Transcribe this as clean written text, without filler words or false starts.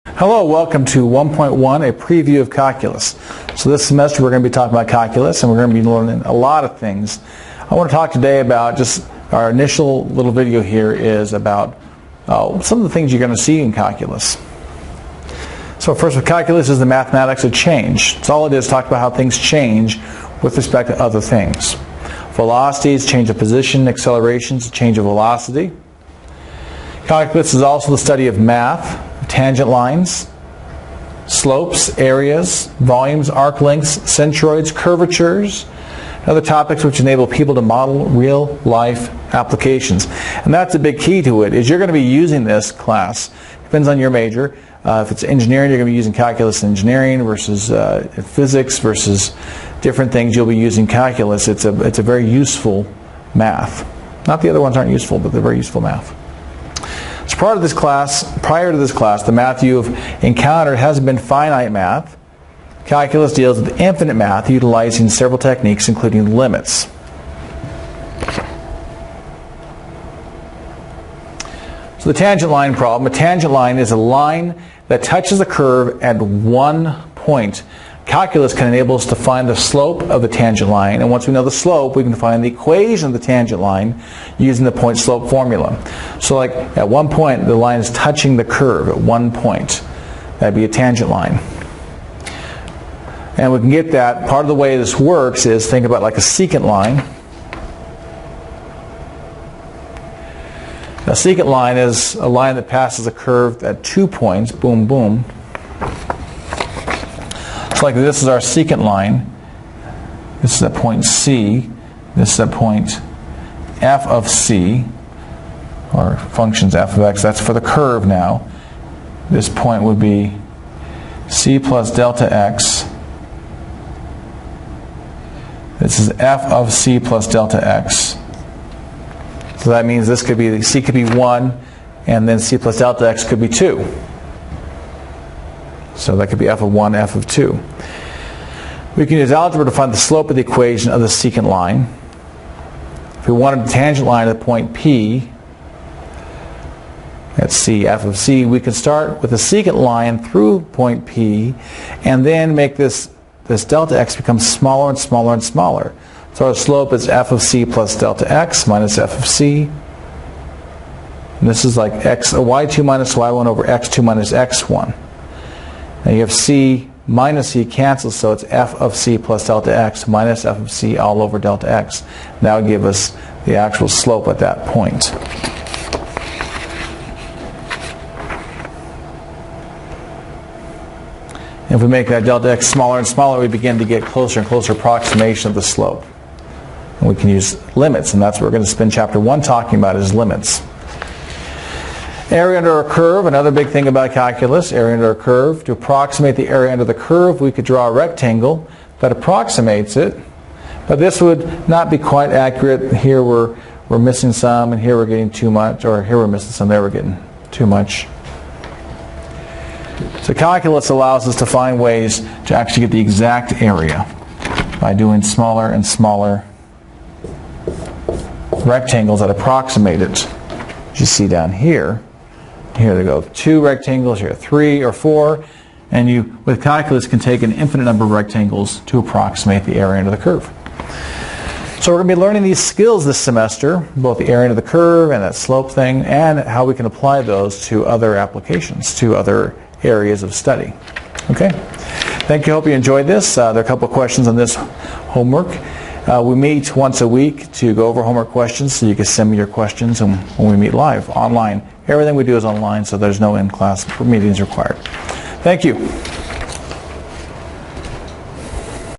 Hello, welcome to 1.1, a preview of calculus. So this semester we're going to be talking about calculus and we're going to be learning a lot of things. I want to talk today about just our initial little video here is about some of the things you're going to see in calculus. So first, with calculus is the mathematics of change. It's all it is, talk about how things change with respect to other things. Velocities, change of position, accelerations, change of velocity. Calculus is also the study of math, tangent lines, slopes, areas, volumes, arc lengths, centroids, curvatures, and other topics which enable people to model real-life applications. And that's a big key to it, is you're going to be using this class. Depends on your major. If it's engineering, you're going to be using calculus in engineering versus physics versus different things. You'll be using calculus. It's a very useful math. Not the other ones aren't useful, but they're very useful math. So prior to this class, the math you've encountered has been finite math. Calculus deals with infinite math, utilizing several techniques, including limits. So the tangent line problem. A tangent line is a line that touches a curve at one point. Calculus can enable us to find the slope of the tangent line, and once we know the slope, we can find the equation of the tangent line using the point slope formula. So like at one point, the line is touching the curve at one point. That'd be a tangent line. And we can get that, part of the way this works is, think about like a secant line. A secant line is a line that passes a curve at 2 points, boom, boom. So like this is our secant line. This is at point C. This is at point f of c, or functions f of x. That's for the curve now. This point would be c plus delta x. This is f of c plus delta x. So that means this could be, c could be 1, and then c plus delta x could be 2. So that could be f of 1, f of 2. We can use algebra to find the slope of the equation of the secant line. If we wanted a tangent line at point P, at c, f of c, we could start with a secant line through point P and then make this delta x become smaller and smaller and smaller. So our slope is f of c plus delta x minus f of c. And this is like y2 minus y1 over x2 minus x1. Now you have c minus c cancels, so it's f of c plus delta x minus f of c all over delta x. That would give us the actual slope at that point. If we make that delta x smaller and smaller, we begin to get closer and closer approximation of the slope. And we can use limits, and that's what we're going to spend chapter 1 talking about, is limits. Area under a curve, another big thing about calculus, area under a curve. To approximate the area under the curve, we could draw a rectangle that approximates it, but this would not be quite accurate. Here we're missing some, and here we're getting too much, or here we're missing some, there we're getting too much. So calculus allows us to find ways to actually get the exact area by doing smaller and smaller rectangles that approximate it. As you see down here, here they go, 2 rectangles, here 3 or 4, and you, with calculus, can take an infinite number of rectangles to approximate the area under the curve. So we're going to be learning these skills this semester, both the area under the curve and that slope thing, and how we can apply those to other applications, to other areas of study. Okay? Thank you. Hope you enjoyed this. There are a couple of questions on this homework. We meet once a week to go over homework questions, so you can send me your questions and when we meet live, online. Everything we do is online, so there's no in-class meetings required. Thank you.